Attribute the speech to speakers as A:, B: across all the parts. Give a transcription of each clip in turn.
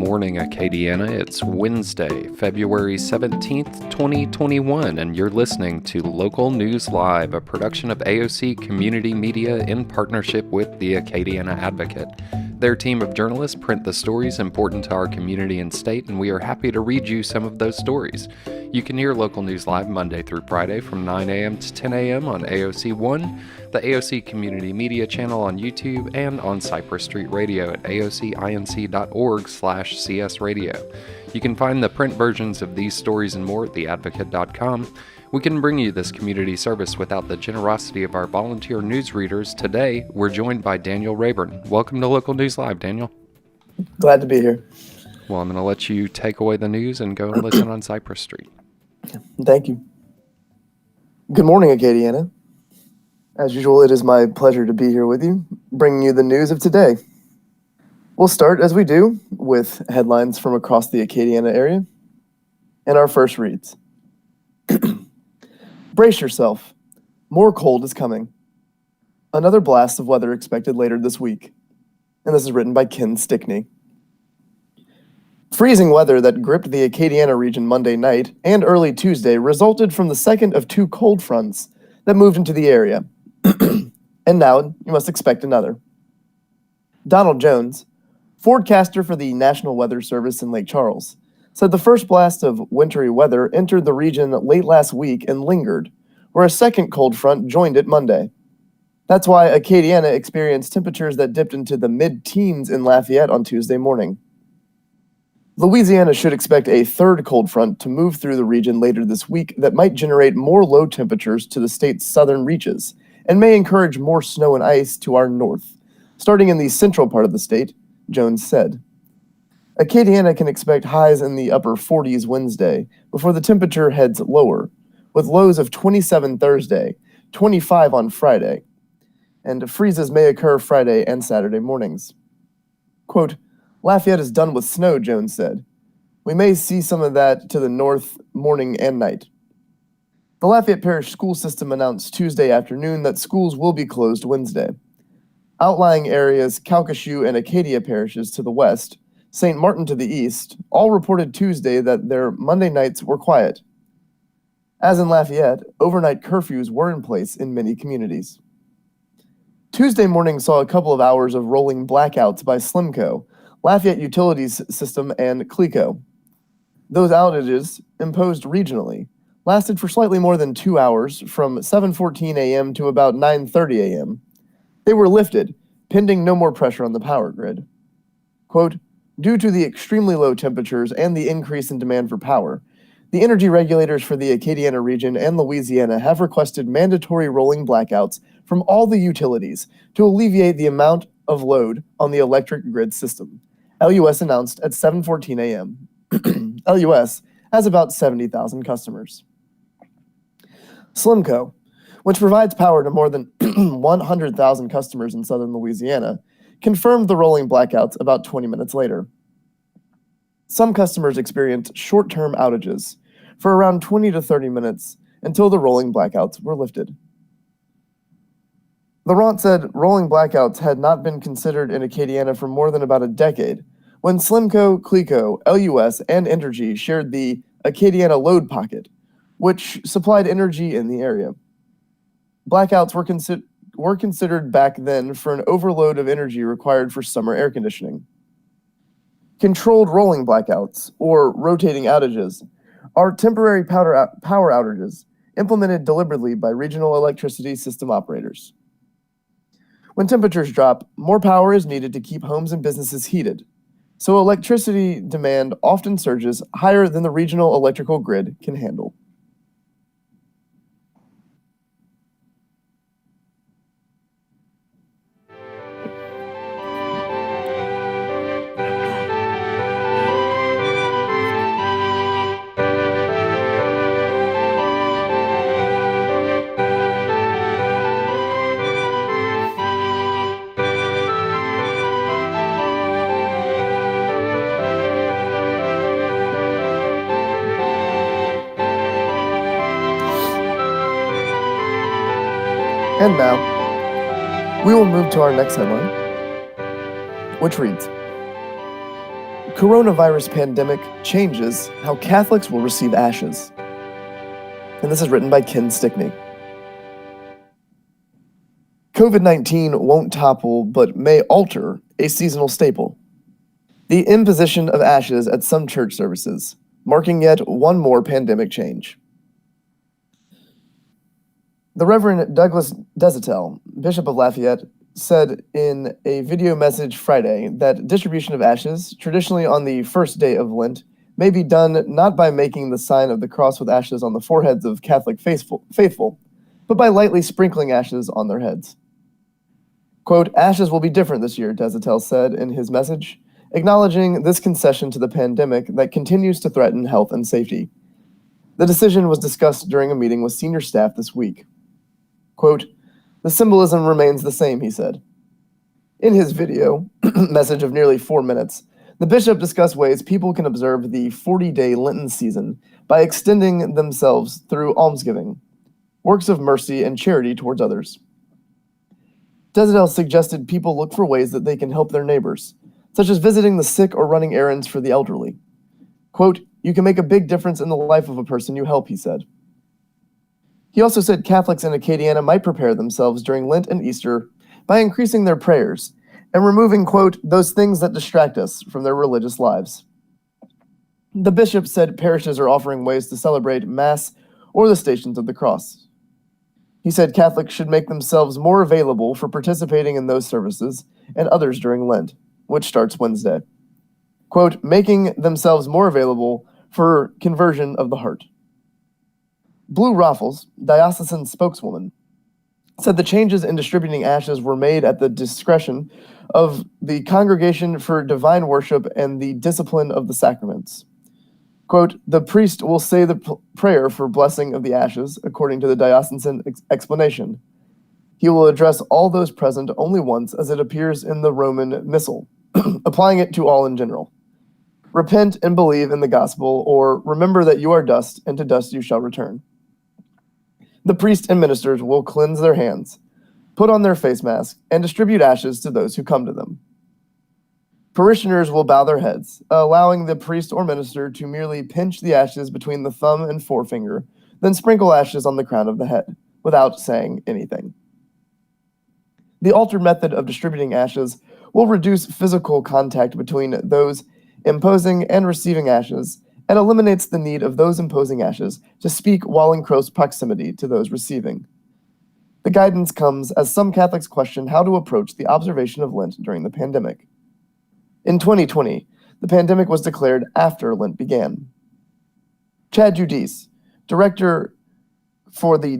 A: morning, Acadiana. It's Wednesday, February 17th, 2021, and you're listening to Local News Live, a production of AOC Community Media in partnership with the Acadiana Advocate. Their team of journalists print the stories important to our community and state, and we are happy to read you some of those stories. You can hear Local News Live Monday through Friday from 9 a.m. to 10 a.m. on AOC 1, the AOC Community Media channel on YouTube, and on Cypress Street Radio at aocinc.org/CS Radio. You can find the print versions of these stories and more at theadvocate.com. We couldn't bring you this community service without the generosity of our volunteer news readers. Today, we're joined by Daniel Rayburn. Welcome to Local News Live, Daniel.
B: Glad to be here.
A: Well, I'm going to let you take away the news and go and listen on Cypress Street.
B: Thank you. Good morning, Acadiana. As usual, it is my pleasure to be here with you, bringing you the news of today. We'll start, as we do, with headlines from across the Acadiana area. And our first reads. Brace yourself. More cold is coming. Another blast of weather expected later this week. And this is written by Ken Stickney. Freezing weather that gripped the Acadiana region Monday night and early Tuesday resulted from the second of two cold fronts that moved into the area. And now you must expect another. Donald Jones, forecaster for the National Weather Service in Lake Charles, said the first blast of wintry weather entered the region late last week and lingered, where a second cold front joined it Monday. That's why Acadiana experienced temperatures that dipped into the mid-teens in Lafayette on Tuesday morning. Louisiana should expect a third cold front to move through the region later this week that might generate more low temperatures to the state's southern reaches and may encourage more snow and ice to our north, starting in the central part of the state, Jones said. Acadiana can expect highs in the upper 40s Wednesday before the temperature heads lower, with lows of 27 Thursday, 25 on Friday, and freezes may occur Friday and Saturday mornings. Quote, Lafayette is done with snow, Jones said. We may see some of that to the north morning and night. The Lafayette Parish School System announced Tuesday afternoon that schools will be closed Wednesday. Outlying areas, Calcasieu and Acadia parishes to the west, St. Martin to the east, all reported Tuesday that their Monday nights were quiet. As in Lafayette, overnight curfews were in place in many communities. Tuesday morning saw a couple of hours of rolling blackouts by Slimco, Lafayette Utilities System, and CLECO. Those outages, imposed regionally, lasted for slightly more than 2 hours, from 7:14 a.m. to about 9:30 a.m. They were lifted, pending no more pressure on the power grid. Quote, due to the extremely low temperatures and the increase in demand for power, the energy regulators for the Acadiana region and Louisiana have requested mandatory rolling blackouts from all the utilities to alleviate the amount of load on the electric grid system, LUS announced at 7:14 a.m. LUS has about 70,000 customers. Slimco, which provides power to more than 100,000 customers in southern Louisiana, confirmed the rolling blackouts about 20 minutes later. Some customers experienced short-term outages for around 20 to 30 minutes until the rolling blackouts were lifted. Laurent said rolling blackouts had not been considered in Acadiana for more than about a decade, when Slimco, CLECO, LUS, and Entergy shared the Acadiana load pocket, which supplied energy in the area. Blackouts were considered back then for an overload of energy required for summer air conditioning. Controlled rolling blackouts, or rotating outages, are temporary power outages implemented deliberately by regional electricity system operators. When temperatures drop, more power is needed to keep homes and businesses heated, so electricity demand often surges higher than the regional electrical grid can handle. And now, we will move to our next headline, which reads, Coronavirus pandemic changes how Catholics will receive ashes. And this is written by Ken Stickney. COVID-19 won't topple, but may alter a seasonal staple. The imposition of ashes at some church services, marking yet one more pandemic change. The Reverend Douglas Desatel, Bishop of Lafayette, said in a video message Friday that distribution of ashes, traditionally on the first day of Lent, may be done not by making the sign of the cross with ashes on the foreheads of Catholic faithful, but by lightly sprinkling ashes on their heads. Quote, ashes will be different this year, Desatel said in his message, acknowledging this concession to the pandemic that continues to threaten health and safety. The decision was discussed during a meeting with senior staff this week. Quote, the symbolism remains the same, he said. In his video message of nearly 4 minutes, the bishop discussed ways people can observe the 40-day Lenten season by extending themselves through almsgiving, works of mercy, and charity towards others. Desatel suggested people look for ways that they can help their neighbors, such as visiting the sick or running errands for the elderly. Quote, you can make a big difference in the life of a person you help, he said. He also said Catholics in Acadiana might prepare themselves during Lent and Easter by increasing their prayers and removing, quote, those things that distract us from their religious lives. The bishop said parishes are offering ways to celebrate Mass or the Stations of the Cross. He said Catholics should make themselves more available for participating in those services and others during Lent, which starts Wednesday. Quote, making themselves more available for conversion of the heart. Blue Raffles, diocesan spokeswoman, said the changes in distributing ashes were made at the discretion of the Congregation for Divine Worship and the Discipline of the Sacraments. Quote, the priest will say the prayer for blessing of the ashes, according to the diocesan explanation. He will address all those present only once, as it appears in the Roman Missal, applying it to all in general. Repent and believe in the gospel, or remember that you are dust, and to dust you shall return. The priest and ministers will cleanse their hands, put on their face mask, and distribute ashes to those who come to them. Parishioners will bow their heads, allowing the priest or minister to merely pinch the ashes between the thumb and forefinger, then sprinkle ashes on the crown of the head, without saying anything. The altered method of distributing ashes will reduce physical contact between those imposing and receiving ashes, and eliminates the need of those imposing ashes to speak while in close proximity to those receiving. The guidance comes as some Catholics question how to approach the observation of Lent during the pandemic. In 2020, the pandemic was declared after Lent began. Chad Judice, director for the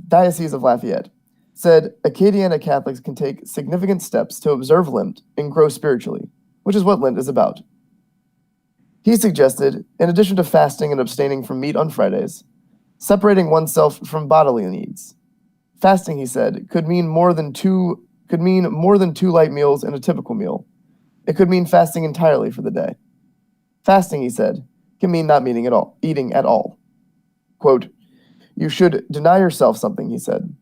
B: Diocese of Lafayette, said Acadiana Catholics can take significant steps to observe Lent and grow spiritually, which is what Lent is about. He suggested, in addition to fasting and abstaining from meat on Fridays, separating oneself from bodily needs. Fasting, he said, could mean more than two light meals in a typical meal. It could mean fasting entirely for the day. Fasting, he said, can mean not eating at all. Quote, you should deny yourself something, he said.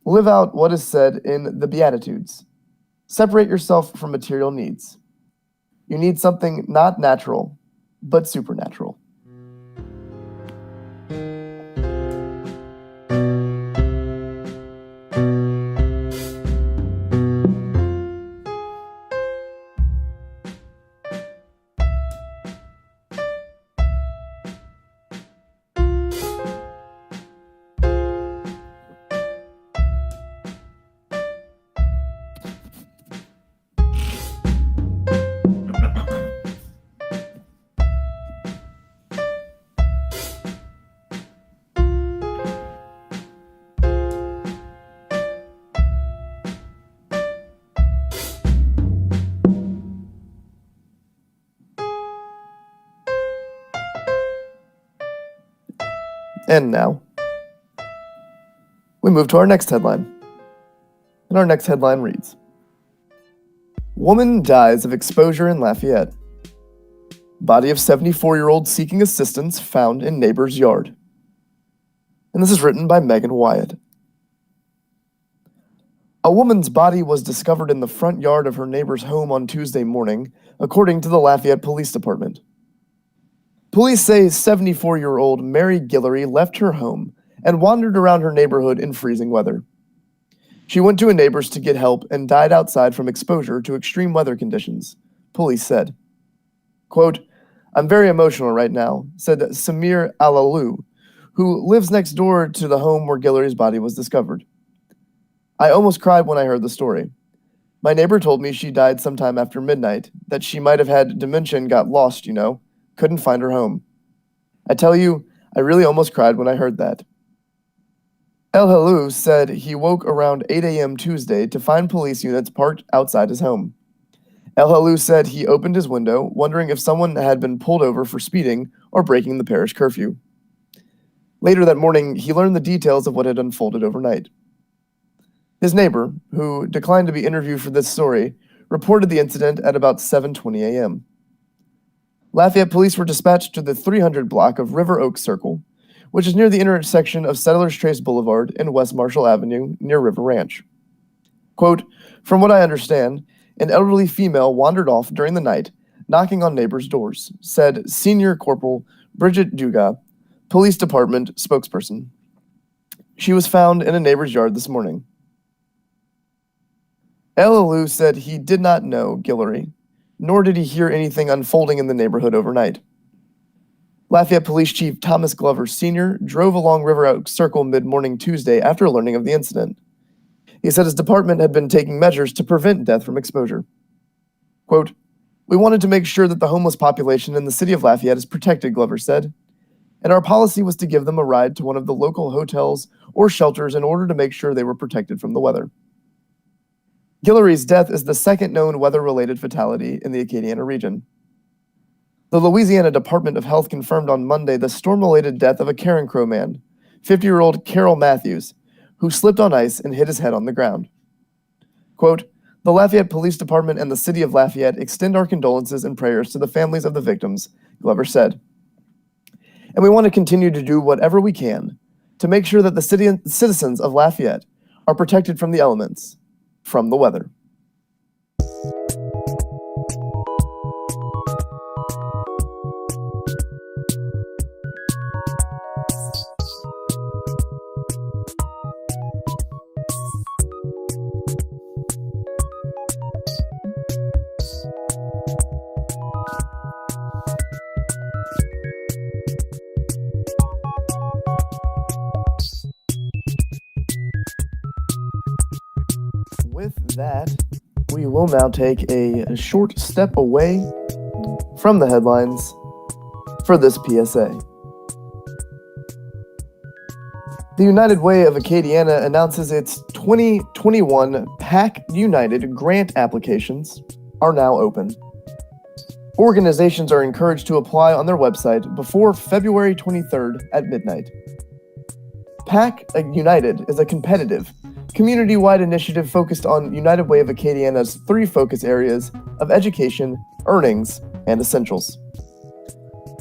B: Live out what is said in the Beatitudes. Separate yourself from material needs. You need something not natural, but supernatural. And now, we move to our next headline. And our next headline reads, Woman dies of exposure in Lafayette. Body of 74-year-old seeking assistance found in neighbor's yard. And this is written by Megan Wyatt. A woman's body was discovered in the front yard of her neighbor's home on Tuesday morning, according to the Lafayette Police Department. Police say 74-year-old Mary Guillory left her home and wandered around her neighborhood in freezing weather. She went to a neighbor's to get help and died outside from exposure to extreme weather conditions, police said. Quote, "I'm very emotional right now," said Samir Alalu, who lives next door to the home where Guillory's body was discovered. "I almost cried when I heard the story. My neighbor told me she died sometime after midnight, that she might have had dementia and got lost, couldn't find her home. I tell you, I really almost cried when I heard that." El Halou said he woke around 8 a.m. Tuesday to find police units parked outside his home. El Halou said he opened his window, wondering if someone had been pulled over for speeding or breaking the parish curfew. Later that morning, he learned the details of what had unfolded overnight. His neighbor, who declined to be interviewed for this story, reported the incident at about 7:20 a.m. Lafayette police were dispatched to the 300 block of River Oak Circle, which is near the intersection of Settlers Trace Boulevard and West Marshall Avenue near River Ranch. Quote, "From what I understand, an elderly female wandered off during the night, knocking on neighbors' doors," said Senior Corporal Bridget Dugas, police department spokesperson. "She was found in a neighbor's yard this morning." El Halou said he did not know Guillory, nor did he hear anything unfolding in the neighborhood overnight. Lafayette Police Chief Thomas Glover Sr. drove along River Oak Circle mid-morning Tuesday after learning of the incident. He said his department had been taking measures to prevent death from exposure. Quote, "We wanted to make sure that the homeless population in the city of Lafayette is protected," Glover said, "and our policy was to give them a ride to one of the local hotels or shelters in order to make sure they were protected from the weather." Guillory's death is the second known weather-related fatality in the Acadiana region. The Louisiana Department of Health confirmed on Monday the storm-related death of a Karen Crow man, 50-year-old Carol Matthews, who slipped on ice and hit his head on the ground. Quote, "The Lafayette Police Department and the City of Lafayette extend our condolences and prayers to the families of the victims," Glover said. "And we want to continue to do whatever we can to make sure that the citizens of Lafayette are protected from the elements, from the weather." With that, we will now take a short step away from the headlines for this PSA. The United Way of Acadiana announces its 2021 PAC United grant applications are now open. Organizations are encouraged to apply on their website before February 23rd at midnight. PAC United is a competitive, community-wide initiative focused on United Way of Acadiana's three focus areas of education, earnings, and essentials.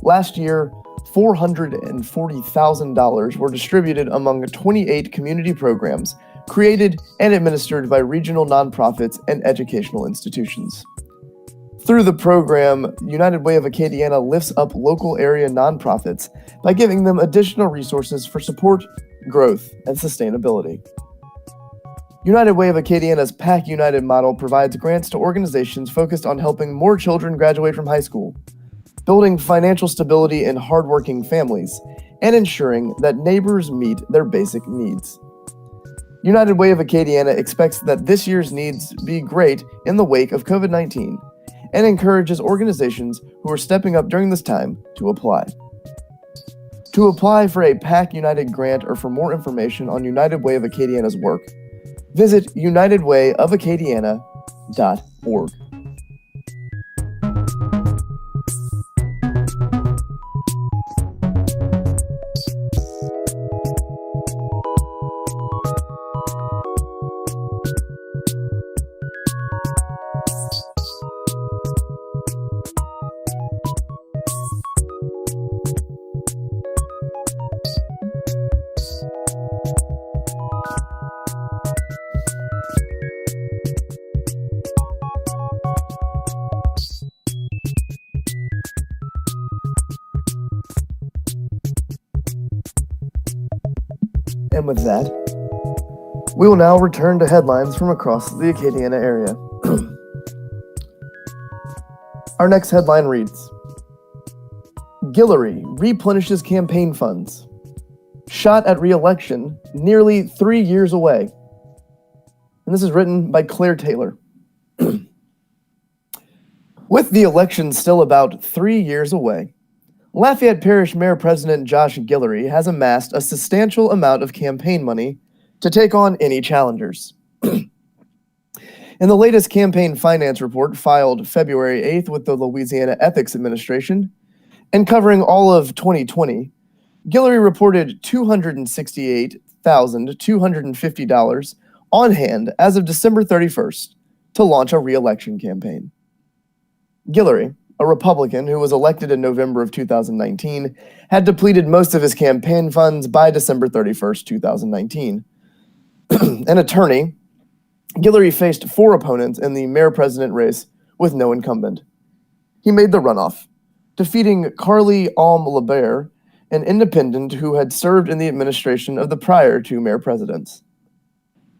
B: Last year, $440,000 were distributed among 28 community programs created and administered by regional nonprofits and educational institutions. Through the program, United Way of Acadiana lifts up local area nonprofits by giving them additional resources for support, growth, and sustainability. United Way of Acadiana's PAC United model provides grants to organizations focused on helping more children graduate from high school, building financial stability in hardworking families, and ensuring that neighbors meet their basic needs. United Way of Acadiana expects that this year's needs be great in the wake of COVID-19 and encourages organizations who are stepping up during this time to apply. To apply for a PAC United grant or for more information on United Way of Acadiana's work, visit unitedwayofacadiana.org. And with that, we will now return to headlines from across the Acadiana area. Our next headline reads, Guillory replenishes campaign funds. Shot at re-election nearly 3 years away. And this is written by Claire Taylor. With the election still about 3 years away, Lafayette Parish Mayor President Josh Guillory has amassed a substantial amount of campaign money to take on any challengers. In the latest campaign finance report filed February 8th with the Louisiana Ethics Administration, and covering all of 2020, Guillory reported $268,250 on hand as of December 31st to launch a re-election campaign. Guillory, a Republican who was elected in November of 2019, had depleted most of his campaign funds by December 31st, 2019. An attorney, Guillory faced 4 opponents in the mayor-president race with no incumbent. He made the runoff, defeating Carly Alm-Lebert, an independent who had served in the administration of the prior 2 mayor-presidents.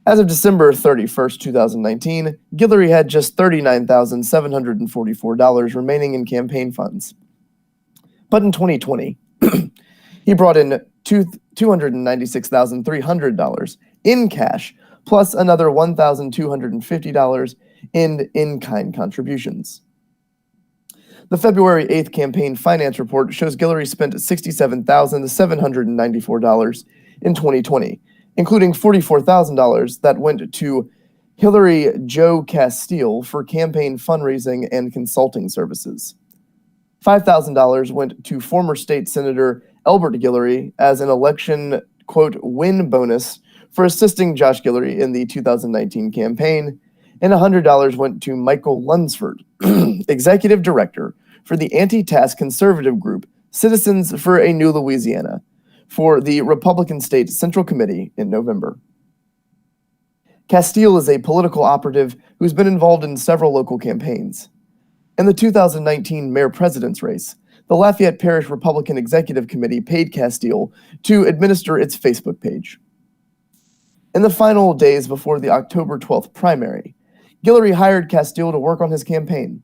B: As of December 31st, 2019, Guillory had just $39,744 remaining in campaign funds. But in 2020, he brought in $296,300 in cash, plus another $1,250 in in-kind contributions. The February 8th campaign finance report shows Guillory spent $67,794 in 2020, including $44,000 that went to Hillary Jo Castile for campaign fundraising and consulting services. $5,000 went to former state Senator Elbert Guillory as an election, quote, win bonus for assisting Josh Guillory in the 2019 campaign, and $100 went to Michael Lunsford, executive director for the anti-task conservative group Citizens for a New Louisiana, for the Republican State Central Committee in November. Castile is a political operative who's been involved in several local campaigns. In the 2019 mayor-president's race, the Lafayette Parish Republican Executive Committee paid Castile to administer its Facebook page. In the final days before the October 12th primary, Guillory hired Castile to work on his campaign,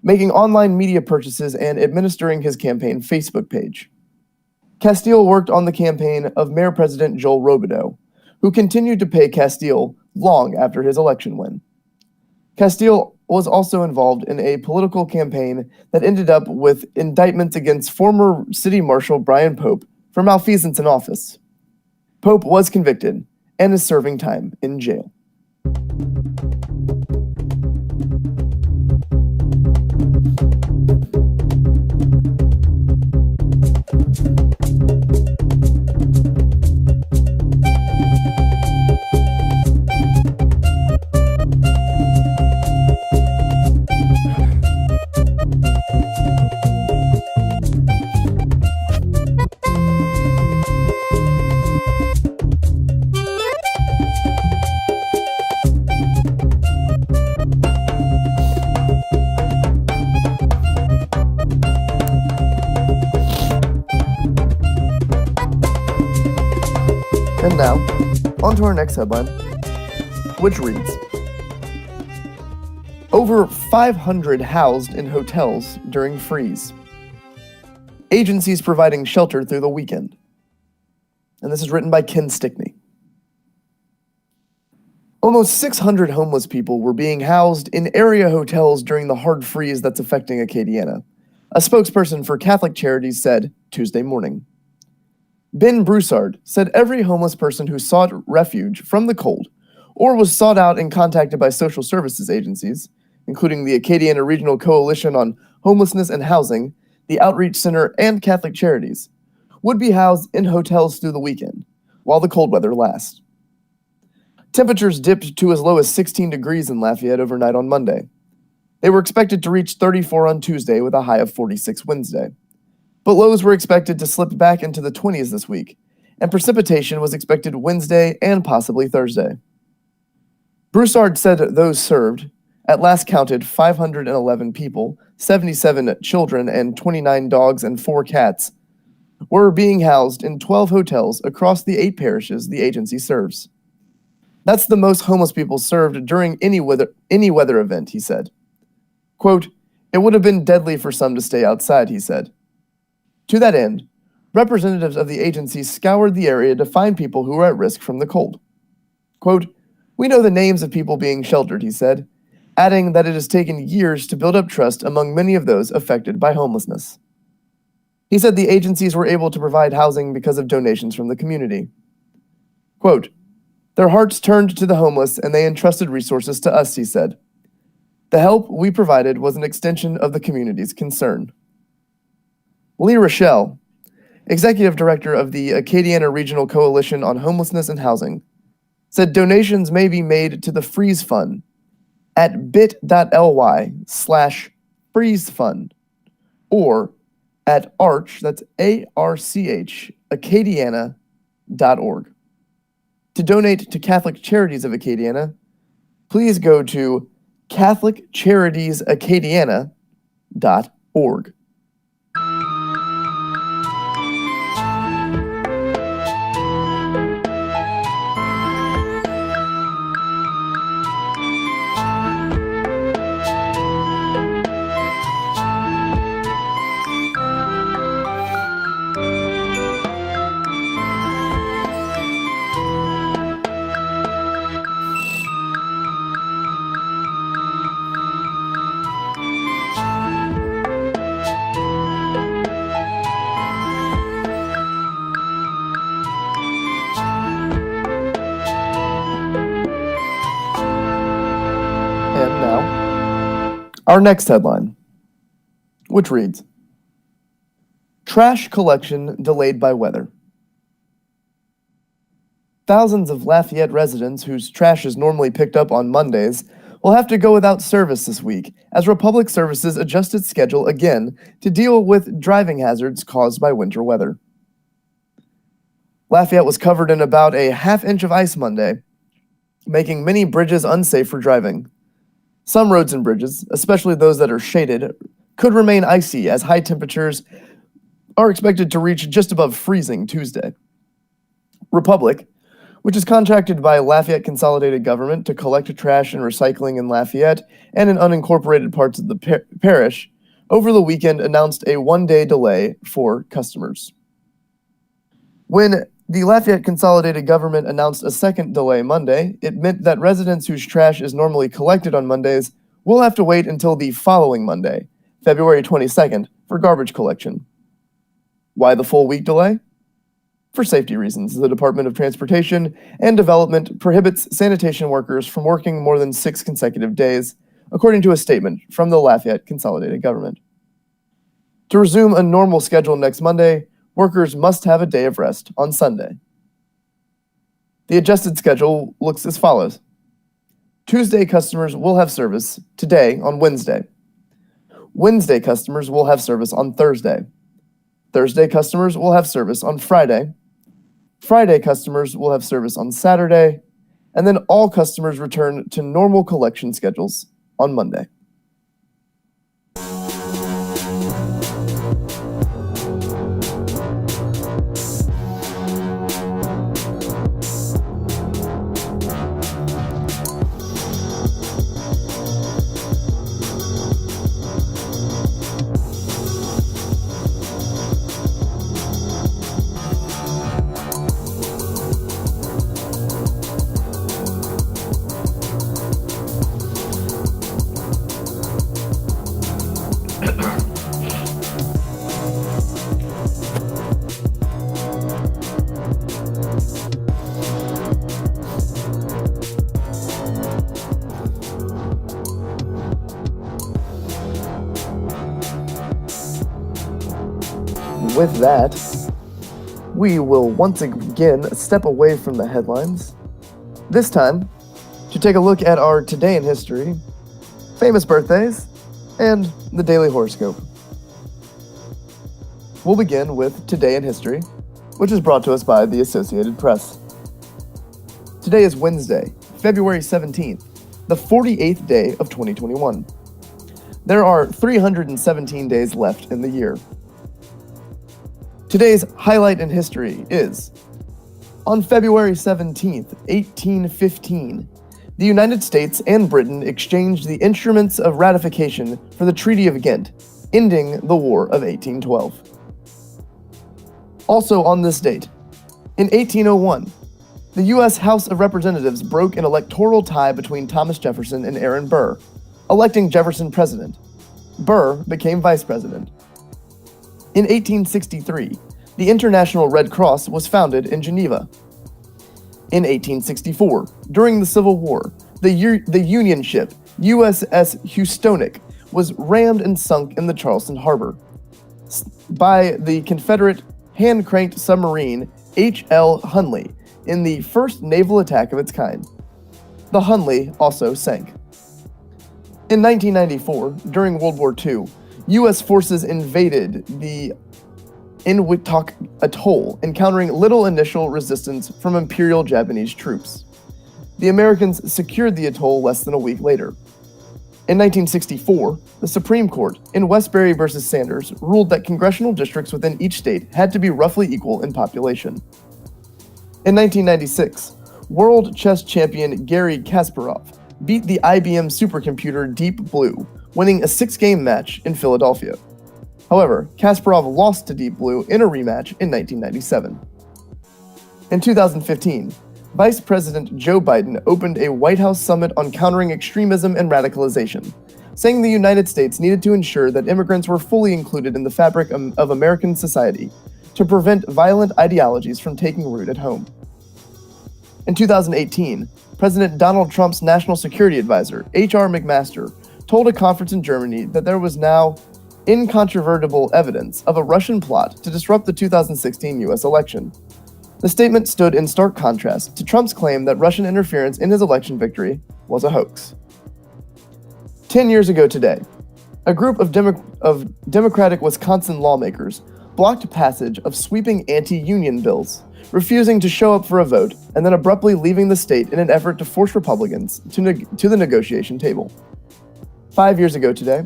B: making online media purchases and administering his campaign Facebook page. Castile worked on the campaign of Mayor President Joel Robideau, who continued to pay Castile long after his election win. Castile was also involved in a political campaign that ended up with indictments against former City Marshal Brian Pope for malfeasance in office. Pope was convicted and is serving time in jail. And now, on to our next headline, which reads, Over 500 housed in hotels during freeze. Agencies providing shelter through the weekend. And this is written by Ken Stickney. Almost 600 homeless people were being housed in area hotels during the hard freeze that's affecting Acadiana, a spokesperson for Catholic Charities said Tuesday morning. Ben Broussard said every homeless person who sought refuge from the cold or was sought out and contacted by social services agencies, including the Acadiana Regional Coalition on Homelessness and Housing, the Outreach Center, and Catholic Charities, would be housed in hotels through the weekend, while the cold weather lasts. Temperatures dipped to as low as 16 degrees in Lafayette overnight on Monday. They were expected to reach 34 on Tuesday with a high of 46 Wednesday. But lows were expected to slip back into the 20s this week, and precipitation was expected Wednesday and possibly Thursday. Broussard said those served, at last counted 511 people, 77 children, and 29 dogs and 4 cats, were being housed in 12 hotels across the 8 parishes the agency serves. That's the most homeless people served during any weather event, he said. Quote, "It would have been deadly for some to stay outside," he said. To that end, representatives of the agency scoured the area to find people who were at risk from the cold. Quote, "We know the names of people being sheltered," he said, adding that it has taken years to build up trust among many of those affected by homelessness. He said the agencies were able to provide housing because of donations from the community. Quote, "Their hearts turned to the homeless and they entrusted resources to us," he said. "The help we provided was an extension of the community's concern." Lee Rochelle, executive director of the Acadiana Regional Coalition on Homelessness and Housing, said donations may be made to the Freeze Fund at bit.ly/freezefund or at ARCH, that's ARCH, Acadiana.org. To donate to Catholic Charities of Acadiana, please go to CatholicCharitiesAcadiana.org. And now, our next headline, which reads, "Trash collection delayed by weather." Thousands of Lafayette residents whose trash is normally picked up on Mondays will have to go without service this week as Republic Services adjusts its schedule again to deal with driving hazards caused by winter weather. Lafayette was covered in about a half-inch of ice Monday, making many bridges unsafe for driving. Some roads and bridges, especially those that are shaded, could remain icy as high temperatures are expected to reach just above freezing Tuesday. Republic, which is contracted by Lafayette Consolidated Government to collect trash and recycling in Lafayette and in unincorporated parts of the parish, over the weekend announced a one-day delay for customers. When the Lafayette Consolidated Government announced a second delay Monday, it meant that residents whose trash is normally collected on Mondays will have to wait until the following Monday, February 22nd, for garbage collection. Why the full week delay? For safety reasons, the Department of Transportation and Development prohibits sanitation workers from working more than 6 consecutive days, according to a statement from the Lafayette Consolidated Government. To resume a normal schedule next Monday, workers must have a day of rest on Sunday. The adjusted schedule looks as follows. Tuesday customers will have service today on Wednesday. Wednesday customers will have service on Thursday. Thursday customers will have service on Friday. Friday customers will have service on Saturday. And then all customers return to normal collection schedules on Monday. With that, we will once again step away from the headlines, this time to take a look at our Today in History, famous birthdays, and the daily horoscope. We'll begin with Today in History, which is brought to us by the Associated Press. Today is Wednesday, February 17th, the 48th day of 2021. There are 317 days left in the year. Today's highlight in history is, on February 17th, 1815, the United States and Britain exchanged the instruments of ratification for the Treaty of Ghent, ending the War of 1812. Also on this date, in 1801, the U.S. House of Representatives broke an electoral tie between Thomas Jefferson and Aaron Burr, electing Jefferson president. Burr became vice president. In 1863, the International Red Cross was founded in Geneva. In 1864, during the Civil War, the Union ship USS Houstonic was rammed and sunk in the Charleston Harbor by the Confederate hand-cranked submarine H.L. Hunley in the first naval attack of its kind. The Hunley also sank. In 1994, during World War II, U.S. forces invaded the Inwitawk Atoll, encountering little initial resistance from Imperial Japanese troops. The Americans secured the atoll less than a week later. In 1964, the Supreme Court, in Westbury v. Sanders, ruled that congressional districts within each state had to be roughly equal in population. In 1996, world chess champion Garry Kasparov beat the IBM supercomputer Deep Blue, winning a 6-game match in Philadelphia. However, Kasparov lost to Deep Blue in a rematch in 1997. In 2015, Vice President Joe Biden opened a White House summit on countering extremism and radicalization, saying the United States needed to ensure that immigrants were fully included in the fabric of American society to prevent violent ideologies from taking root at home. In 2018, President Donald Trump's National Security Advisor, H.R. McMaster, told a conference in Germany that there was now incontrovertible evidence of a Russian plot to disrupt the 2016 U.S. election. The statement stood in stark contrast to Trump's claim that Russian interference in his election victory was a hoax. 10 years ago today, a group of Democratic Wisconsin lawmakers blocked passage of sweeping anti-union bills, refusing to show up for a vote and then abruptly leaving the state in an effort to force Republicans to the negotiation table. 5 years ago today,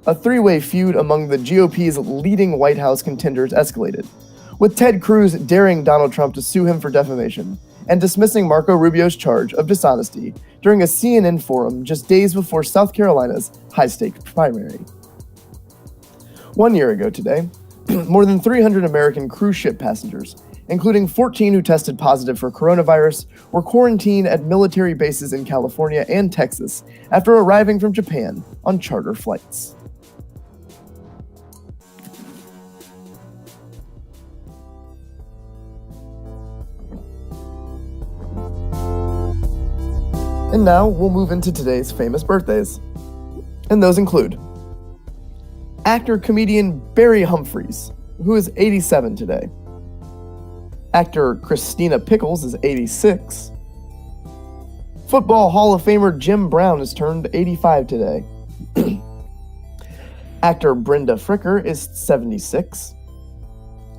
B: a three-way feud among the GOP's leading White House contenders escalated, with Ted Cruz daring Donald Trump to sue him for defamation and dismissing Marco Rubio's charge of dishonesty during a CNN forum just days before South Carolina's high-stakes primary. 1 year ago today, more than 300 American cruise ship passengers, including 14 who tested positive for coronavirus, were quarantined at military bases in California and Texas after arriving from Japan on charter flights. And now we'll move into today's famous birthdays. And those include actor-comedian Barry Humphries, who is 87 today. Actor Christina Pickles is 86. Football Hall of Famer Jim Brown has turned 85 today. Actor Brenda Fricker is 76.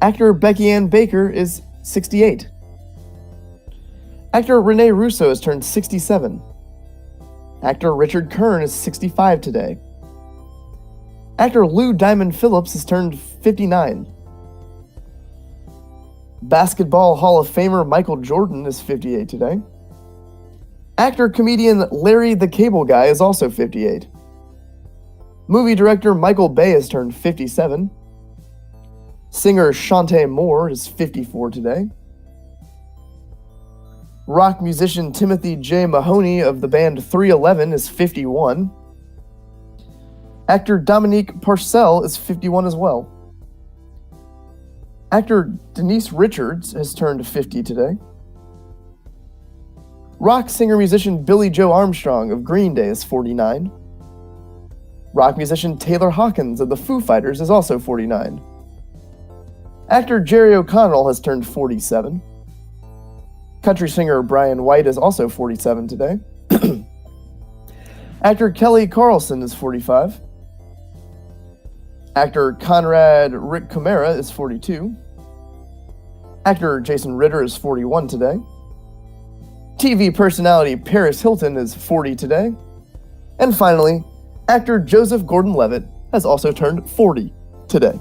B: Actor Becky Ann Baker is 68. Actor Rene Russo has turned 67. Actor Richard Kern is 65 today. Actor Lou Diamond Phillips has turned 59. Basketball Hall of Famer Michael Jordan is 58 today. Actor-comedian Larry the Cable Guy is also 58. Movie director Michael Bay has turned 57. Singer Shantae Moore is 54 today. Rock musician Timothy J. Mahoney of the band 311 is 51. Actor Dominique Parcell is 51 as well. Actor Denise Richards has turned 50 today. Rock singer-musician Billy Joe Armstrong of Green Day is 49. Rock musician Taylor Hawkins of the Foo Fighters is also 49. Actor Jerry O'Connell has turned 47. Country singer Brian White is also 47 today. Actor Kelly Carlson is 45. Actor Conrad Rick Camara is 42. Actor Jason Ritter is 41 today. TV personality Paris Hilton is 40 today. And finally, actor Joseph Gordon-Levitt has also turned 40 today.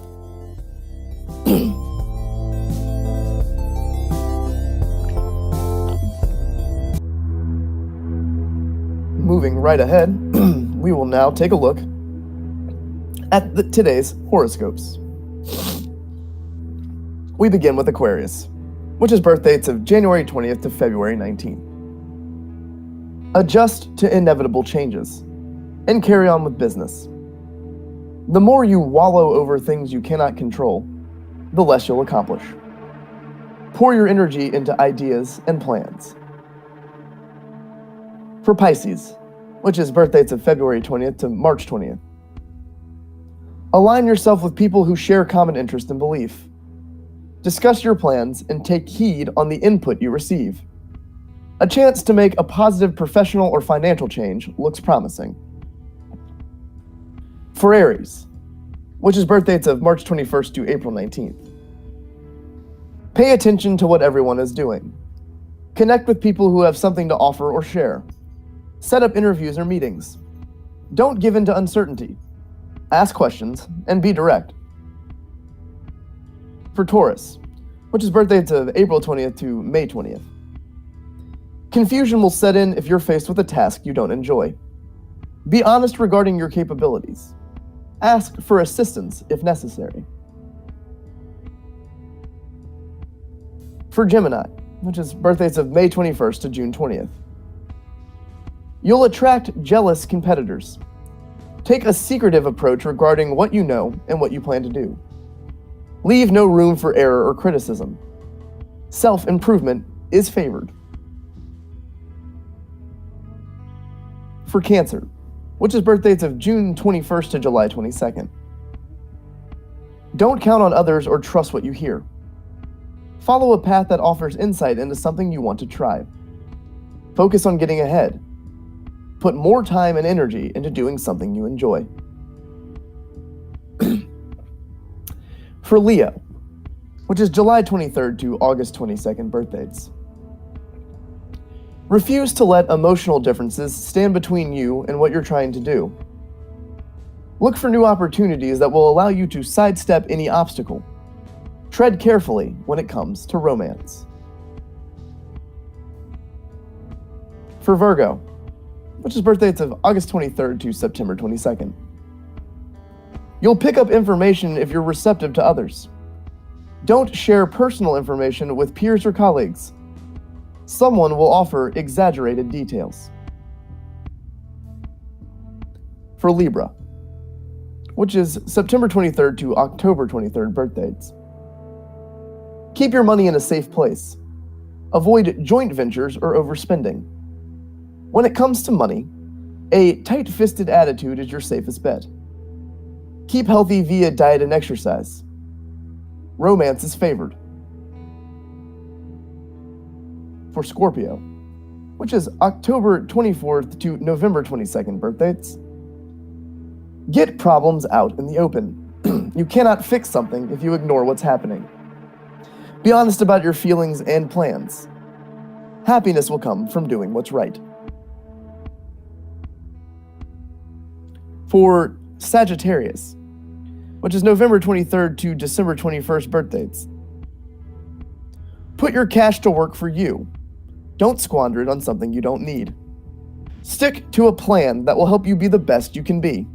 B: moving right ahead, we will now take a look at today's horoscopes. We begin with Aquarius, which is birth dates of January 20th to February 19th. Adjust to inevitable changes and carry on with business. The more you wallow over things you cannot control, the less you'll accomplish. Pour your energy into ideas and plans. For Pisces, which is birth dates of February 20th to March 20th. Align yourself with people who share common interest and belief. Discuss your plans and take heed on the input you receive. A chance to make a positive professional or financial change looks promising. For Aries, which is birth dates of March 21st to April 19th. Pay attention to what everyone is doing. Connect with people who have something to offer or share. Set up interviews or meetings. Don't give in to uncertainty. Ask questions and be direct. For Taurus, which is birth dates of April 20th to May 20th. Confusion will set in if you're faced with a task you don't enjoy. Be honest regarding your capabilities. Ask for assistance if necessary. For Gemini, which is birth dates of May 21st to June 20th. You'll attract jealous competitors. Take a secretive approach regarding what you know and what you plan to do. Leave no room for error or criticism. Self-improvement is favored. For Cancer, which is birth dates of June 21st to July 22nd. Don't count on others or trust what you hear. Follow a path that offers insight into something you want to try. Focus on getting ahead. Put more time and energy into doing something you enjoy. For Leo, which is July 23rd to August 22nd birth dates. Refuse to let emotional differences stand between you and what you're trying to do. Look for new opportunities that will allow you to sidestep any obstacle. Tread carefully when it comes to romance. For Virgo, which is birth dates of August 23rd to September 22nd. You'll pick up information if you're receptive to others. Don't share personal information with peers or colleagues. Someone will offer exaggerated details. For Libra, which is September 23rd to October 23rd birth dates. Keep your money in a safe place. Avoid joint ventures or overspending. When it comes to money, a tight-fisted attitude is your safest bet. Keep healthy via diet and exercise. Romance is favored. For Scorpio, which is October 24th to November 22nd birth dates. Get problems out in the open. You cannot fix something if you ignore what's happening. Be honest about your feelings and plans. Happiness will come from doing what's right. For Sagittarius, which is November 23rd to December 21st birth dates. Put your cash to work for you. Don't squander it on something you don't need. Stick to a plan that will help you be the best you can be.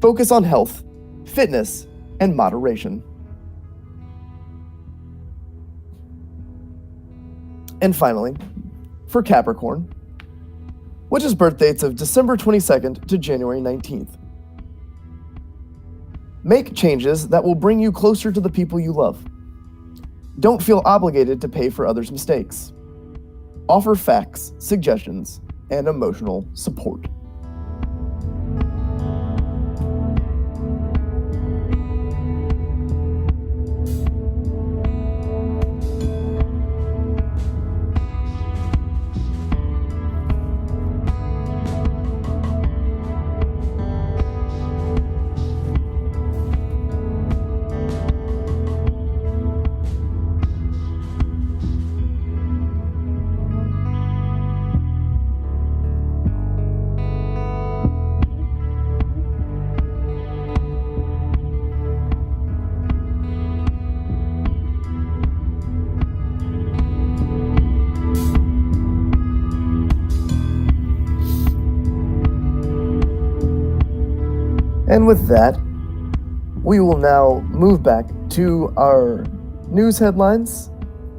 B: Focus on health, fitness, and moderation. And finally, for Capricorn, which is birth dates of December 22nd to January 19th. Make changes that will bring you closer to the people you love. Don't feel obligated to pay for others' mistakes. Offer facts, suggestions, and emotional support. And with that, we will now move back to our news headlines.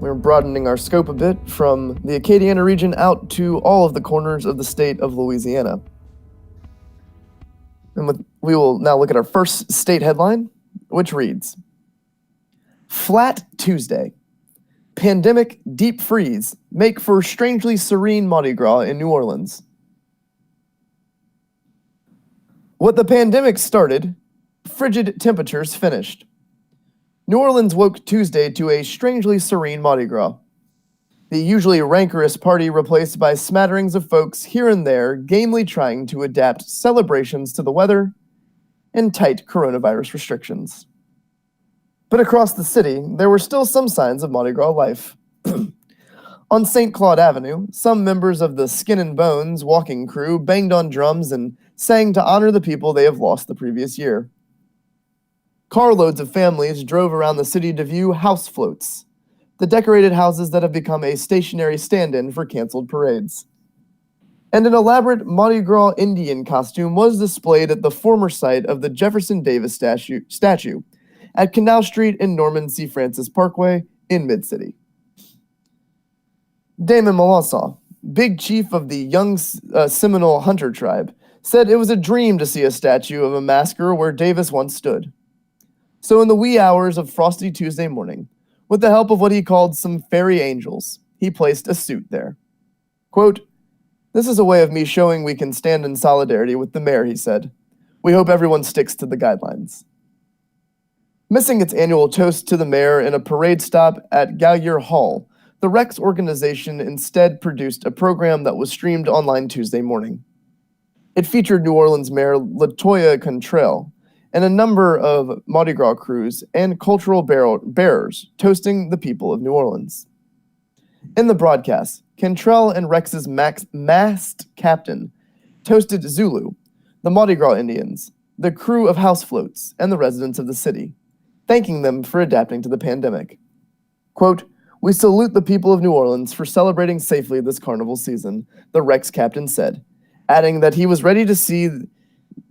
B: We're broadening our scope a bit from the Acadiana region out to all of the corners of the state of Louisiana. And we will now look at our first state headline, which reads, Flat Tuesday. Pandemic deep freeze make for strangely serene Mardi Gras in New Orleans. What the pandemic started, frigid temperatures finished. New Orleans woke Tuesday to a strangely serene Mardi Gras. The usually rancorous party replaced by smatterings of folks here and there gamely trying to adapt celebrations to the weather and tight coronavirus restrictions. But across the city, there were still some signs of Mardi Gras life. On St. Claude Avenue, some members of the Skin and Bones walking crew banged on drums and sang to honor the people they have lost the previous year. Carloads of families drove around the city to view house floats, the decorated houses that have become a stationary stand-in for canceled parades. And an elaborate Mardi Gras Indian costume was displayed at the former site of the Jefferson Davis statue at Canal Street and Norman C. Francis Parkway in Mid-City. Damon Melanson, big chief of the young Seminole Hunter tribe, said it was a dream to see a statue of a massacre where Davis once stood. So in the wee hours of frosty Tuesday morning, with the help of what he called some fairy angels, he placed a suit there. Quote, "This is a way of me showing we can stand in solidarity with the mayor," he said. "We hope everyone sticks to the guidelines." Missing its annual toast to the mayor in a parade stop at Guillory Hall, the Rex organization instead produced a program that was streamed online Tuesday morning. It featured New Orleans Mayor LaToya Cantrell and a number of Mardi Gras crews and cultural bearers toasting the people of New Orleans. In the broadcast, Cantrell and Rex's masked captain toasted Zulu, the Mardi Gras Indians, the crew of house floats, and the residents of the city, thanking them for adapting to the pandemic. Quote, "We salute the people of New Orleans for celebrating safely this carnival season," the Rex captain said, adding that he was ready to see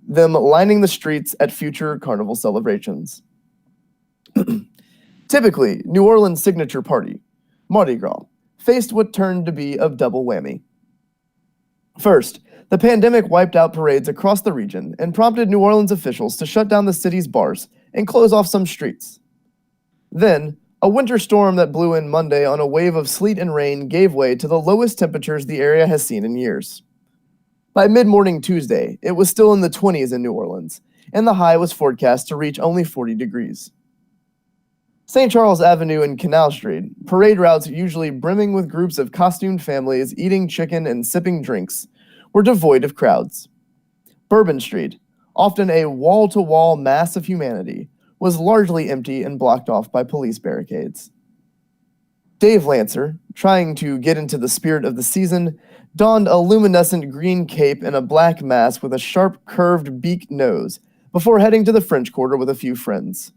B: them lining the streets at future carnival celebrations. Typically, New Orleans' signature party, Mardi Gras, faced what turned to be a double whammy. First, the pandemic wiped out parades across the region and prompted New Orleans officials to shut down the city's bars and close off some streets. Then, a winter storm that blew in Monday on a wave of sleet and rain gave way to the lowest temperatures the area has seen in years. By mid-morning Tuesday, it was still in the 20s in New Orleans, and the high was forecast to reach only 40 degrees. St. Charles Avenue and Canal Street, parade routes usually brimming with groups of costumed families eating chicken and sipping drinks, were devoid of crowds. Bourbon Street, often a wall-to-wall mass of humanity, was largely empty and blocked off by police barricades. Dave Lancer, trying to get into the spirit of the season, donned a luminescent green cape and a black mask with a sharp, curved beak nose before heading to the French Quarter with a few friends.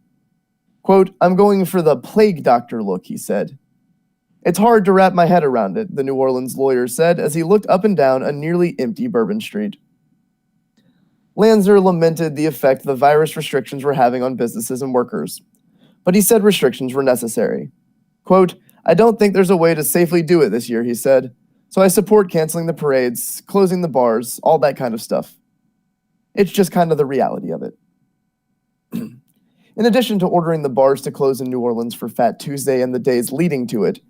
B: Quote, "I'm going for the plague doctor look," he said. "It's hard to wrap my head around it," the New Orleans lawyer said as he looked up and down a nearly empty Bourbon Street. Lancer lamented the effect the virus restrictions were having on businesses and workers, but he said restrictions were necessary. Quote, "I don't think there's a way to safely do it this year," he said, "so I support canceling the parades, closing the bars, all that kind of stuff. It's just kind of the reality of it." In addition to ordering the bars to close in New Orleans for Fat Tuesday and the days leading to it,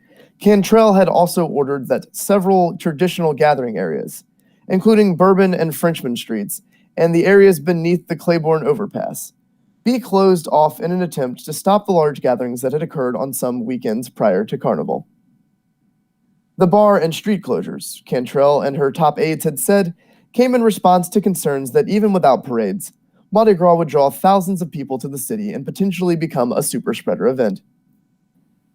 B: Cantrell had also ordered that several traditional gathering areas, including Bourbon and Frenchman Streets, and the areas beneath the Claiborne Overpass, be closed off in an attempt to stop the large gatherings that had occurred on some weekends prior to Carnival. The bar and street closures, Cantrell and her top aides had said, came in response to concerns that even without parades, Mardi Gras would draw thousands of people to the city and potentially become a super spreader event.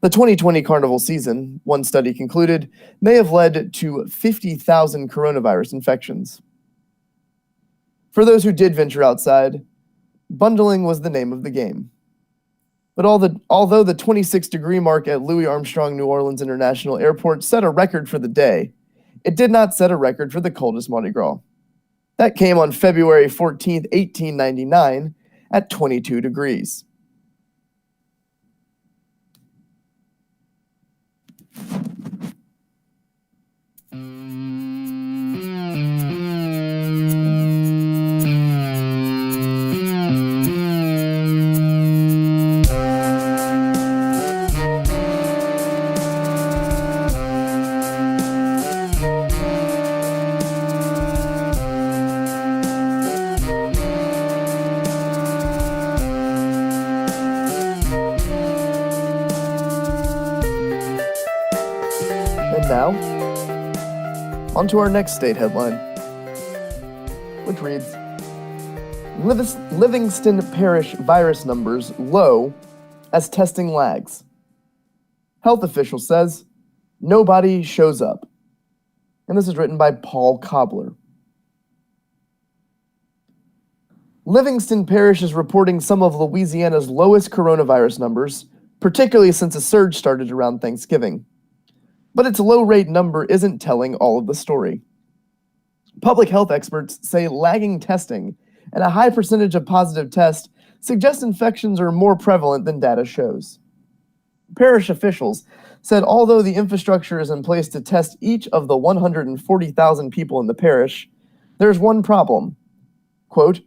B: The 2020 Carnival season, one study concluded, may have led to 50,000 coronavirus infections. For those who did venture outside, bundling was the name of the game. But although the 26-degree mark at Louis Armstrong New Orleans International Airport set a record for the day, it did not set a record for the coldest Mardi Gras. That came on February 14th, 1899, at 22 degrees. And now, on to our next state headline, which reads, Livingston Parish virus numbers low as testing lags. Health official says, nobody shows up. And this is written by Paul Cobbler. Livingston Parish is reporting some of Louisiana's lowest coronavirus numbers, particularly since a surge started around Thanksgiving. But its low-rate number isn't telling all of the story. Public health experts say lagging testing and a high percentage of positive tests suggest infections are more prevalent than data shows. Parish officials said although the infrastructure is in place to test each of the 140,000 people in the parish, there's one problem. Quote,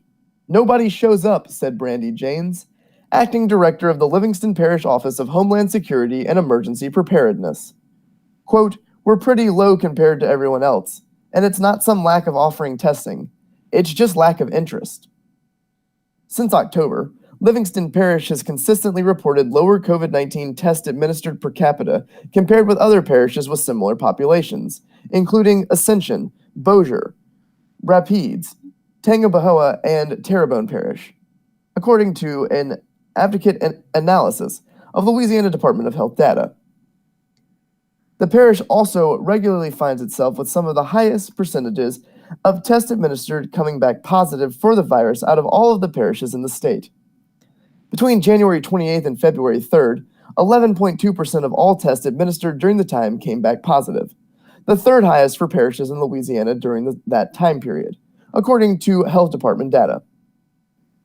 B: nobody shows up, said Brandy Janes, acting director of the Livingston Parish Office of Homeland Security and Emergency Preparedness. Quote, we're pretty low compared to everyone else, and it's not some lack of offering testing. It's just lack of interest. Since October, Livingston Parish has consistently reported lower COVID-19 tests administered per capita compared with other parishes with similar populations, including Ascension, Bossier, Rapides, Tangabahoa, and Terrebonne Parish, according to an advocate analysis of Louisiana Department of Health data. The parish also regularly finds itself with some of the highest percentages of tests administered coming back positive for the virus out of all of the parishes in the state. Between January 28th and February 3rd, 11.2% of all tests administered during the time came back positive, the third highest for parishes in Louisiana during that time period, according to Health Department data.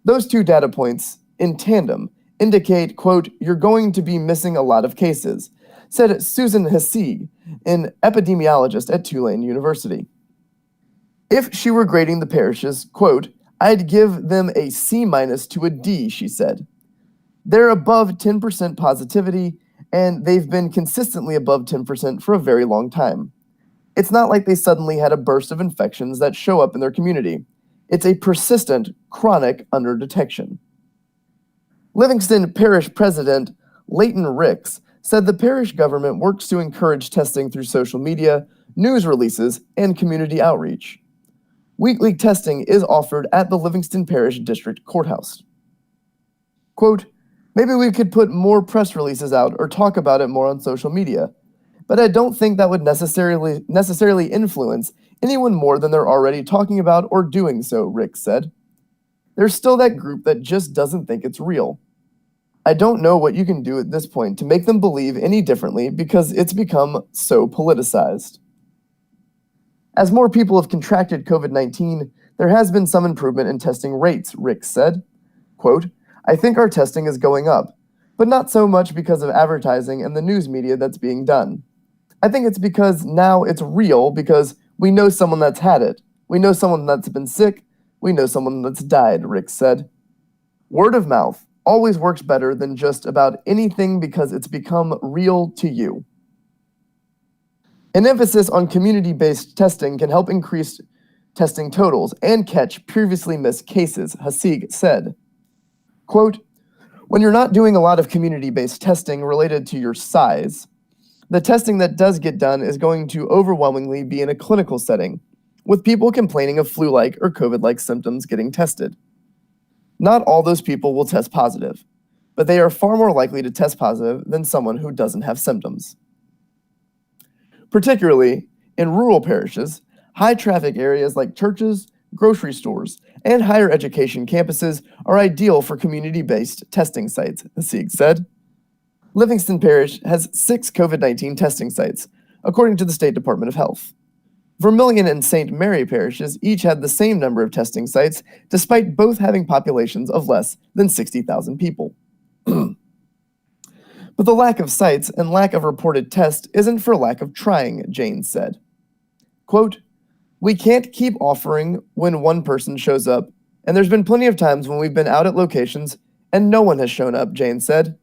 B: Those two data points, in tandem, indicate, quote, you're going to be missing a lot of cases, said Susan Haseeg, an epidemiologist at Tulane University. If she were grading the parishes, quote, I'd give them a C- to a D, she said. They're above 10% positivity, and they've been consistently above 10% for a very long time. It's not like they suddenly had a burst of infections that show up in their community. It's a persistent, chronic underdetection. Livingston Parish President Leighton Ricks said the parish government works to encourage testing through social media, news releases, and community outreach. Weekly testing is offered at the Livingston Parish District Courthouse. Quote, maybe we could put more press releases out or talk about it more on social media, but I don't think that would necessarily influence anyone more than they're already talking about or doing so, Rick said. There's still that group that just doesn't think it's real. I don't know what you can do at this point to make them believe any differently because it's become so politicized. As more people have contracted COVID-19, there has been some improvement in testing rates, Rick said. Quote, I think our testing is going up, but not so much because of advertising and the news media that's being done. I think it's because now it's real because we know someone that's had it. We know someone that's been sick. We know someone that's died, Rick said. Word of mouth always works better than just about anything because it's become real to you. An emphasis on community-based testing can help increase testing totals and catch previously missed cases, Haseeg said. Quote, when you're not doing a lot of community-based testing related to your size, the testing that does get done is going to overwhelmingly be in a clinical setting, with people complaining of flu-like or COVID-like symptoms getting tested. Not all those people will test positive, but they are far more likely to test positive than someone who doesn't have symptoms. Particularly in rural parishes, high-traffic areas like churches, grocery stores, and higher education campuses are ideal for community-based testing sites, Haseeg said. Livingston Parish has 6 COVID-19 testing sites, according to the State Department of Health. Vermilion and St. Mary parishes each had the same number of testing sites, despite both having populations of less than 60,000 people. But the lack of sites and lack of reported tests isn't for lack of trying, Jane said. Quote, "We can't keep offering when one person shows up, and there's been plenty of times when we've been out at locations and no one has shown up," Jane said.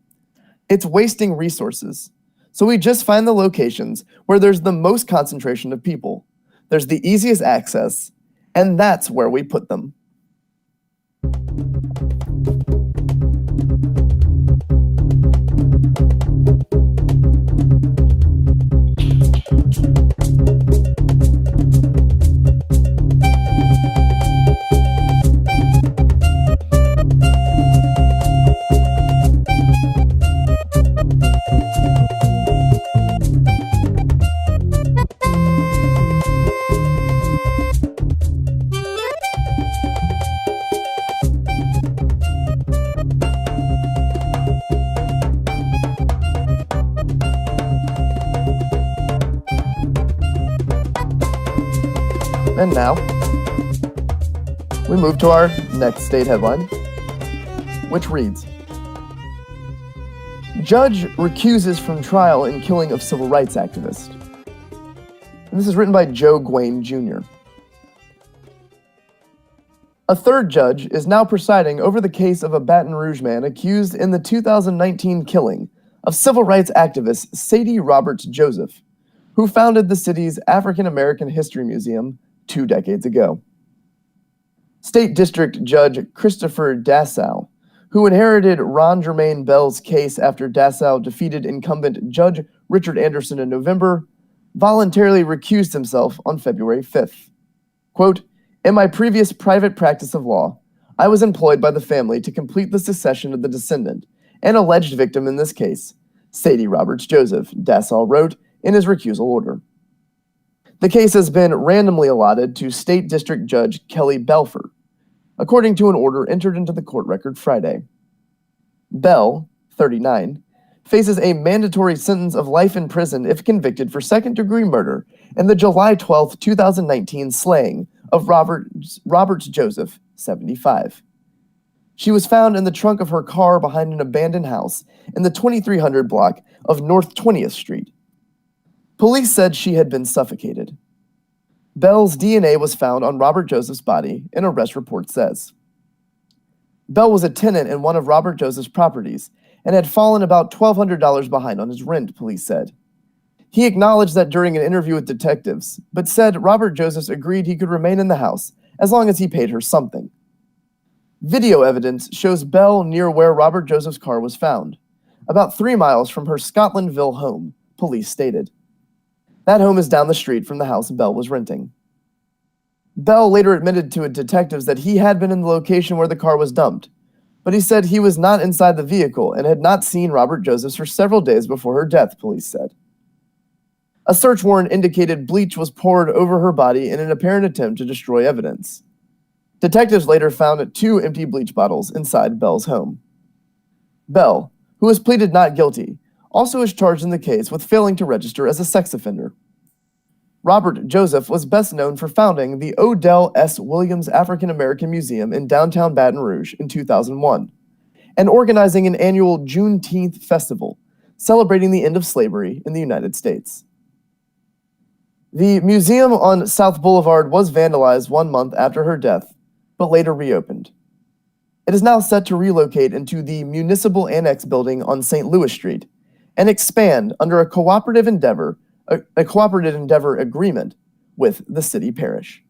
B: "It's wasting resources. So we just find the locations where there's the most concentration of people. There's the easiest access, and that's where we put them." And now, we move to our next state headline, which reads, "Judge recuses from trial in killing of civil rights activist." And this is written by Joe Gwain Jr. A third judge is now presiding over the case of a Baton Rouge man accused in the 2019 killing of civil rights activist Sadie Roberts Joseph, who founded the city's African American History Museum 2 decades ago. State District Judge Christopher Dassow, who inherited Ron Jermaine Bell's case after Dassow defeated incumbent Judge Richard Anderson in November, voluntarily recused himself on February 5th. Quote, "In my previous private practice of law, I was employed by the family to complete the succession of the descendant and alleged victim in this case, Sadie Roberts Joseph," Dassow wrote in his recusal order. The case has been randomly allotted to State District Judge Kelly Belford, according to an order entered into the court record Friday. Bell, 39, faces a mandatory sentence of life in prison if convicted for second-degree murder in the July 12, 2019 slaying of Roberts Joseph, 75. She was found in the trunk of her car behind an abandoned house in the 2300 block of North 20th Street. Police said she had been suffocated. Bell's DNA was found on Robert Joseph's body, an arrest report says. Bell was a tenant in one of Robert Joseph's properties and had fallen about $1,200 behind on his rent, police said. He acknowledged that during an interview with detectives, but said Robert Joseph agreed he could remain in the house as long as he paid her something. Video evidence shows Bell near where Robert Joseph's car was found, about 3 miles from her Scotlandville home, police stated. That home is down the street from the house Bell was renting. Bell later admitted to detectives that he had been in the location where the car was dumped, but he said he was not inside the vehicle and had not seen Robert Joseph for several days before her death, police said. A search warrant indicated bleach was poured over her body in an apparent attempt to destroy evidence. Detectives later found 2 empty bleach bottles inside Bell's home. Bell, who has pleaded not guilty, also is charged in the case with failing to register as a sex offender. Robert Joseph was best known for founding the Odell S. Williams African American Museum in downtown Baton Rouge in 2001, and organizing an annual Juneteenth festival, celebrating the end of slavery in the United States. The museum on South Boulevard was vandalized 1 month after her death, but later reopened. It is now set to relocate into the Municipal Annex building on St. Louis Street, and expand under a cooperative endeavor agreement with the city parish.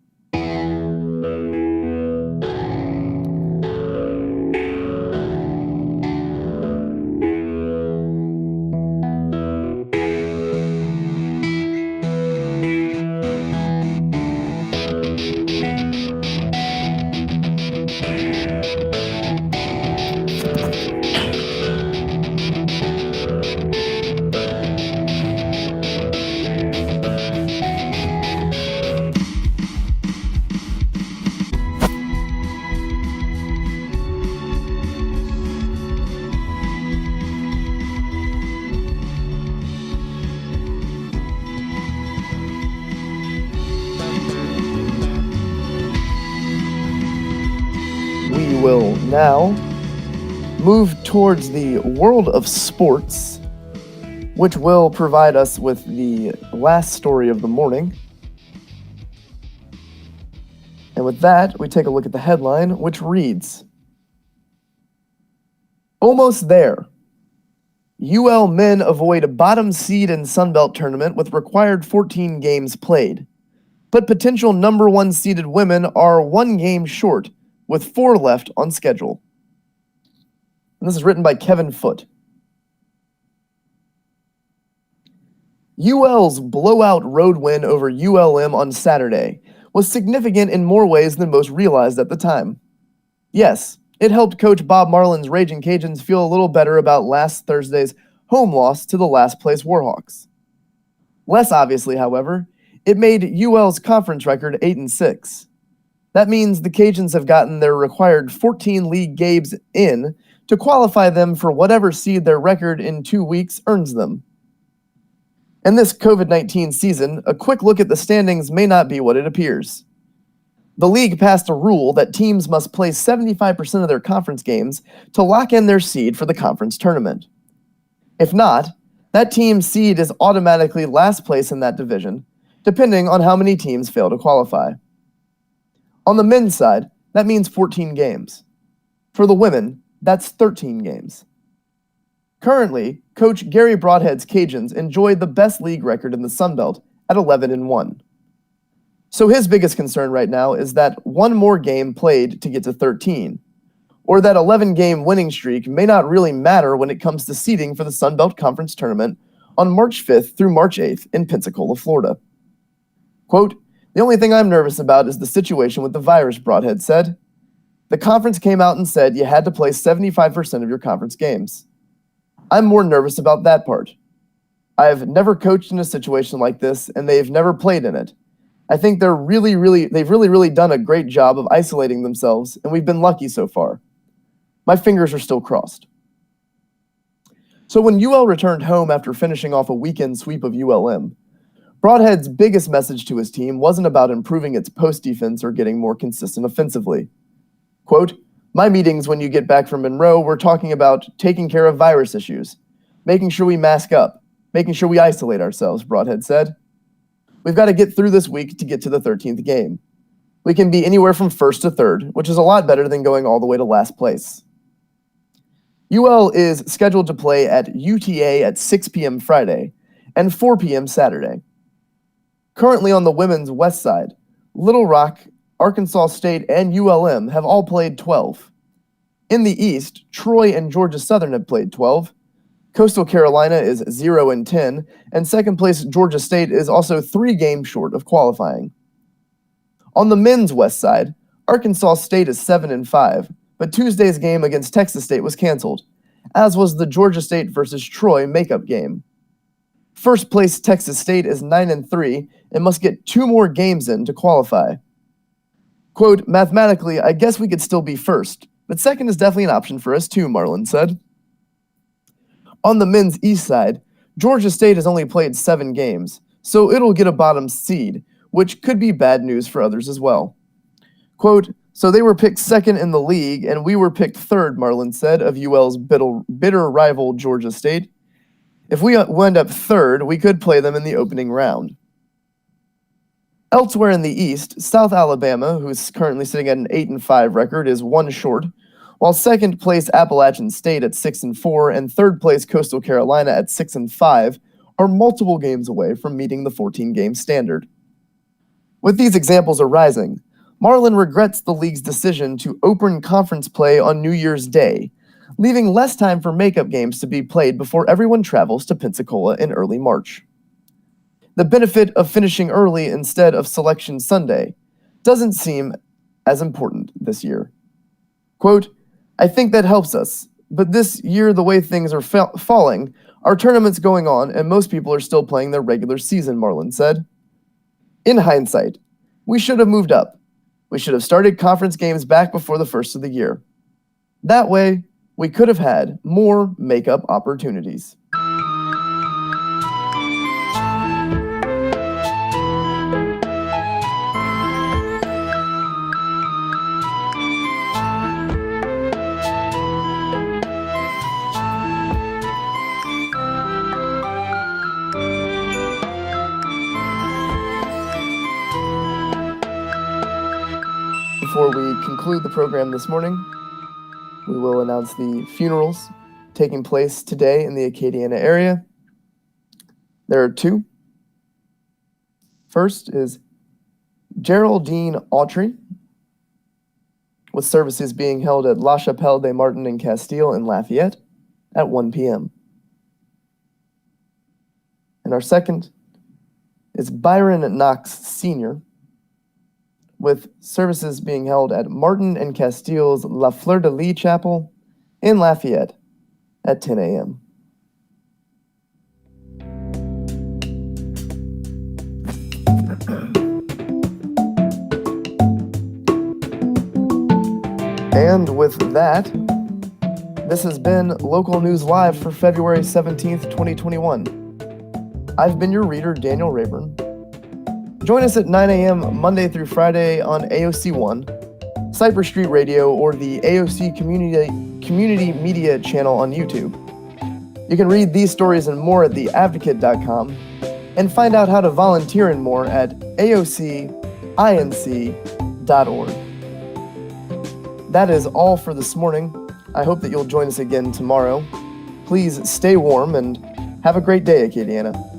B: will now move towards the world of sports, which will provide us with the last story of the morning. And with that, we take a look at the headline, which reads, "Almost there. UL men avoid bottom seed in Sunbelt tournament with required 14 games played. But potential number 1 seeded women are 1 game short, with 4 left on schedule." And this is written by Kevin Foote. UL's blowout road win over ULM on Saturday was significant in more ways than most realized at the time. Yes, it helped coach Bob Marlin's Raging Cajuns feel a little better about last Thursday's home loss to the last-place Warhawks. Less obviously, however, it made UL's conference record 8-6. That means the Cajuns have gotten their required 14 league games in to qualify them for whatever seed their record in 2 weeks earns them. In this COVID-19 season, a quick look at the standings may not be what it appears. The league passed a rule that teams must play 75% of their conference games to lock in their seed for the conference tournament. If not, that team's seed is automatically last place in that division, depending on how many teams fail to qualify. On the men's side, that means 14 games. For the women, that's 13 games. Currently, Coach Gary Broadhead's Cajuns enjoy the best league record in the Sun Belt at 11-1. So his biggest concern right now is that 1 more game played to get to 13, or that 11-game winning streak may not really matter when it comes to seeding for the Sun Belt Conference Tournament on March 5th through March 8th in Pensacola, Florida. Quote, "The only thing I'm nervous about is the situation with the virus," Broadhead said. "The conference came out and said you had to play 75% of your conference games. I'm more nervous about that part. I've never coached in a situation like this, and they've never played in it. I think they've really done a great job of isolating themselves, and we've been lucky so far. My fingers are still crossed." So when UL returned home after finishing off a weekend sweep of ULM, Broadhead's biggest message to his team wasn't about improving its post defense or getting more consistent offensively. Quote, "My meetings when you get back from Monroe, we're talking about taking care of virus issues, making sure we mask up, making sure we isolate ourselves," Broadhead said. "We've got to get through this week to get to the 13th game. We can be anywhere from 1st to 3rd, which is a lot better than going all the way to last place." UL is scheduled to play at UTA at 6 p.m. Friday and 4 p.m. Saturday. Currently on the women's west side, Little Rock, Arkansas State, and ULM have all played 12. In the east, Troy and Georgia Southern have played 12. Coastal Carolina is 0-10, and second place Georgia State is also 3 games short of qualifying. On the men's west side, Arkansas State is 7-5, but Tuesday's game against Texas State was canceled, as was the Georgia State versus Troy makeup game. First place Texas State is 9-3 and must get 2 more games in to qualify. Quote, "Mathematically, I guess we could still be first, but second is definitely an option for us too," Marlin said. On the men's east side, Georgia State has only played 7 games, so it'll get a bottom seed, which could be bad news for others as well. Quote, "So they were picked second in the league, and we were picked third," Marlin said of UL's bitter rival Georgia State. "If we wind up third, we could play them in the opening round." Elsewhere in the East, South Alabama, who's currently sitting at an 8-5 record, is 1 short, while second place Appalachian State at 6-4 and third place Coastal Carolina at 6-5 are multiple games away from meeting the 14-game standard. With these examples arising, Marlin regrets the league's decision to open conference play on New Year's Day, leaving less time for makeup games to be played before everyone travels to Pensacola in early March. The benefit of finishing early instead of Selection Sunday doesn't seem as important this year. Quote, "I think that helps us, but this year the way things are falling, our tournament's going on and most people are still playing their regular season," Marlin said. "In hindsight, we should have moved up. We should have started conference games back before the first of the year. That way, we could have had more makeup opportunities." conclude the program this morning, we will announce the funerals taking place today in the Acadiana area. There are two. First is Geraldine Autry, with services being held at La Chapelle des Martin and Castile in Lafayette at 1 p.m. And our second is Byron Knox Sr., with services being held at Martin and Castile's La Fleur de Lis Chapel in Lafayette at 10 a.m. And with that, this has been Local News Live for February 17th, 2021. I've been your reader, Daniel Rayburn. Join us at 9 a.m. Monday through Friday on AOC 1, Cypress Street Radio, or the AOC Community Media channel on YouTube. You can read these stories and more at theadvocate.com and find out how to volunteer and more at aocinc.org. That is all for this morning. I hope that you'll join us again tomorrow. Please stay warm and have a great day, Acadiana.